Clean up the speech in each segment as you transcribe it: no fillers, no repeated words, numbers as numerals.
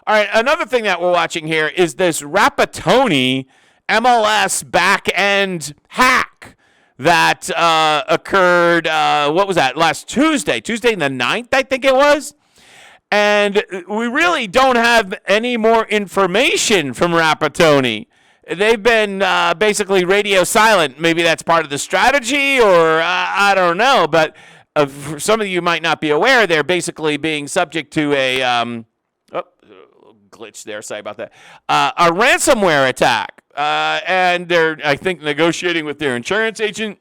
All right, another thing that we're watching here is this Rapattoni MLS back-end hack that occurred, what was that, last Tuesday the 9th, I think it was. And we really don't have any more information from Rapattoni. They've been basically radio silent. Maybe that's part of the strategy, or I don't know. But for some of you might not be aware, they're basically being subject to a glitch there. Sorry about that. A ransomware attack, and they're, I think, negotiating with their insurance agent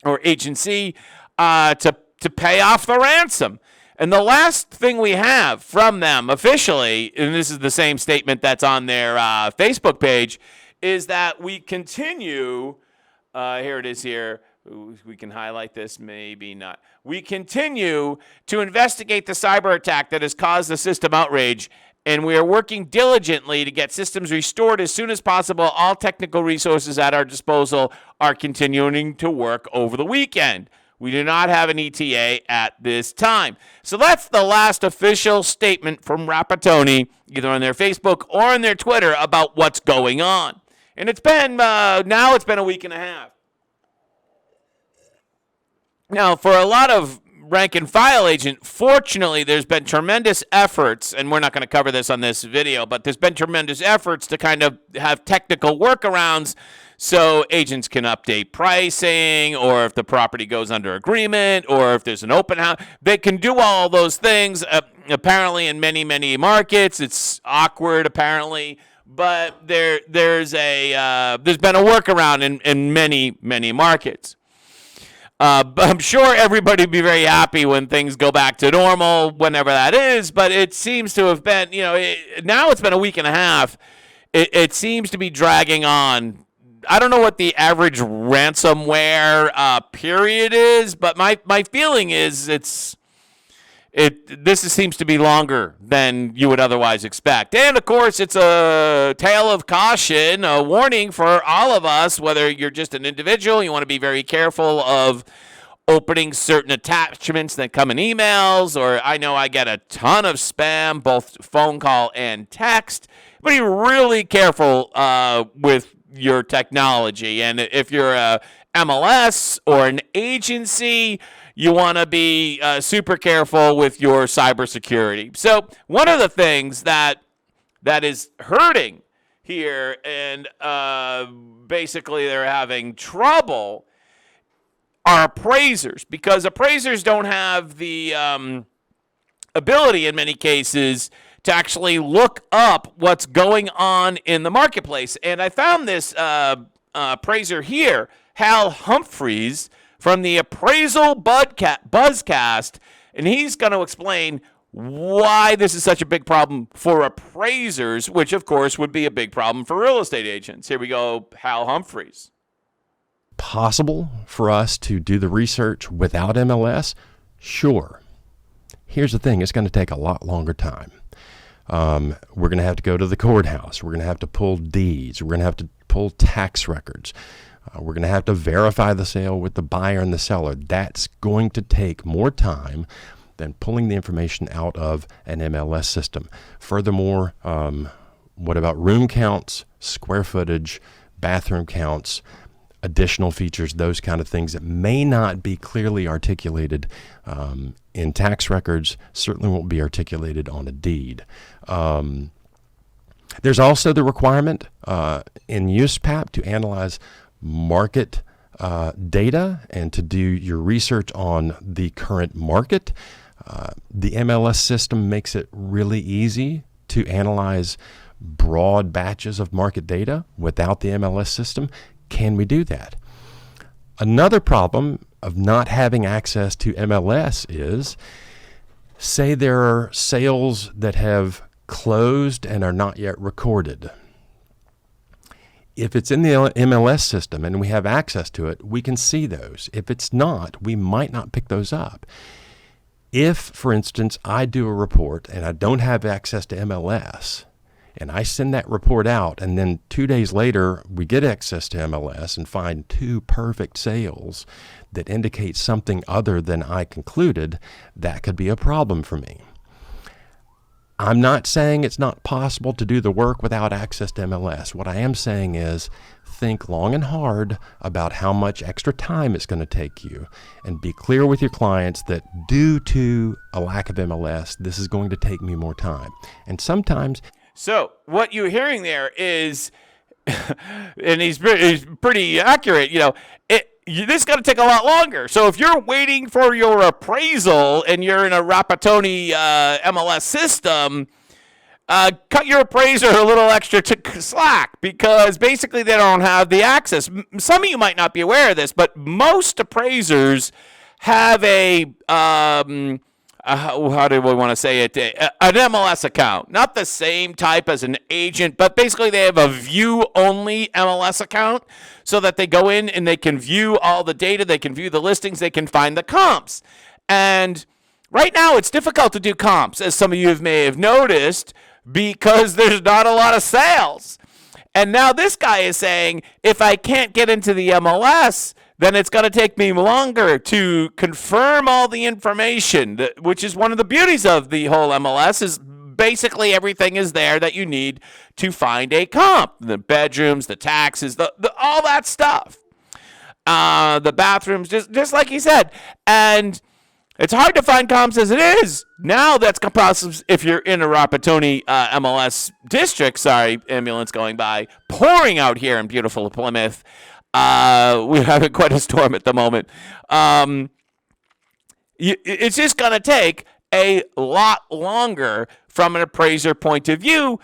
or agency to pay off the ransom. And the last thing we have from them officially, and this is the same statement that's on their Facebook page, is that we continue, here it is here, we can highlight this, maybe not. We continue to investigate the cyber attack that has caused the system outrage, and we are working diligently to get systems restored as soon as possible. All technical resources at our disposal are continuing to work over the weekend. We do not have an ETA at this time. So that's the last official statement from Rapattoni, either on their Facebook or on their Twitter, about what's going on. And it's been, now it's been a week and a half. Now, for a lot of rank and file agent, fortunately, there's been tremendous efforts, and we're not going to cover this on this video, but there's been tremendous efforts to kind of have technical workarounds so agents can update pricing, or if the property goes under agreement, or if there's an open house. They can do all those things. Apparently, in many, many markets, it's awkward, apparently, but there's been a workaround in many, many markets. But I'm sure everybody will be very happy when things go back to normal, whenever that is. But it seems to have been, now it's been a week and a half. It seems to be dragging on. I don't know what the average ransomware period is, but my feeling is this seems to be longer than you would otherwise expect. And, of course, it's a tale of caution, a warning for all of us, whether you're just an individual, you want to be very careful of opening certain attachments that come in emails, or I know I get a ton of spam, both phone call and text. But be really careful with your technology. And if you're a MLS or an agency, you want to be super careful with your cybersecurity. So one of the things that is hurting here, and basically they're having trouble, are appraisers, because appraisers don't have the ability in many cases to actually look up what's going on in the marketplace. And I found this appraiser here, Hal Humphreys, from the Appraisal Buzzcast, and he's going to explain why this is such a big problem for appraisers, which, of course, would be a big problem for real estate agents. Here we go, Hal Humphreys. Possible for us to do the research without MLS? Sure. Here's the thing, it's going to take a lot longer time. We're going to have to go to the courthouse. We're going to have to pull deeds. We're going to have to pull tax records. We're going to have to verify the sale with the buyer and the seller. That's going to take more time than pulling the information out of an MLS system. Furthermore, what about room counts, square footage, bathroom counts, additional features, those kind of things that may not be clearly articulated in tax records, certainly won't be articulated on a deed. There's also the requirement in USPAP to analyze market data and to do your research on the current market. The MLS system makes it really easy to analyze broad batches of market data without the MLS system. Can we do that? Another problem of not having access to MLS is, say there are sales that have closed and are not yet recorded. If it's in the MLS system and we have access to it, we can see those. If it's not, we might not pick those up. If, for instance, I do a report and I don't have access to MLS, and I send that report out, and then 2 days later we get access to MLS and find two perfect sales that indicate something other than I concluded, that could be a problem for me. I'm not saying it's not possible to do the work without access to MLS. What I am saying is think long and hard about how much extra time it's going to take you, and be clear with your clients that due to a lack of MLS, this is going to take me more time. And sometimes... So what you're hearing there is, and he's pretty accurate, this is going to take a lot longer. So if you're waiting for your appraisal and you're in a Rapattoni MLS system, cut your appraiser a little extra slack, because basically they don't have the access. Some of you might not be aware of this, but most appraisers have how do we want to say it? An MLS account. Not the same type as an agent, but basically they have a view-only MLS account so that they go in and they can view all the data, they can view the listings, they can find the comps. And right now it's difficult to do comps, as some of you may have noticed, because there's not a lot of sales. And now this guy is saying, if I can't get into the MLS, then it's going to take me longer to confirm all the information, which is one of the beauties of the whole MLS, is basically everything is there that you need to find a comp. The bedrooms, the taxes, all that stuff. The bathrooms, just like he said. And it's hard to find comps as it is. Now that's possible if you're in a Rapattoni MLS district. Sorry, ambulance going by. Pouring out here in beautiful Plymouth. We're having quite a storm at the moment. It's just going to take a lot longer from an appraiser point of view.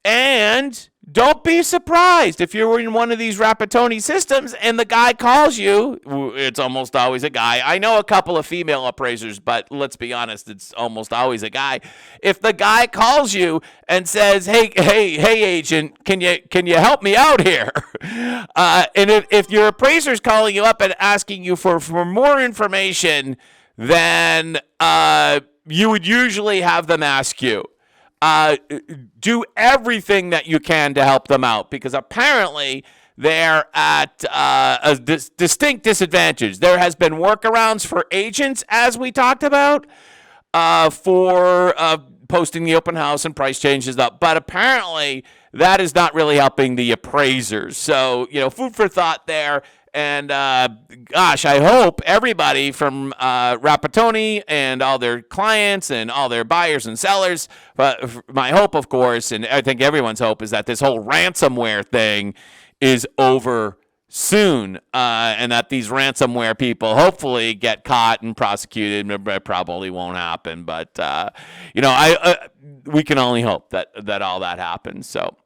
And don't be surprised if you're in one of these Rapattoni systems and the guy calls you. It's almost always a guy. I know a couple of female appraisers, but let's be honest, it's almost always a guy. If the guy calls you and says, hey, agent, can you help me out here? And if your appraiser's calling you up and asking you for more information, then you would usually have them ask you. Do everything that you can to help them out, because apparently they're at a distinct disadvantage. There has been workarounds for agents, as we talked about, for posting the open house and price changes up, but apparently that is not really helping the appraisers. So, food for thought there. And gosh, I hope everybody from Rapattoni and all their clients and all their buyers and sellers, but my hope, of course, and I think everyone's hope, is that this whole ransomware thing is over soon, and that these ransomware people hopefully get caught and prosecuted. It probably won't happen, but we can only hope that all that happens. So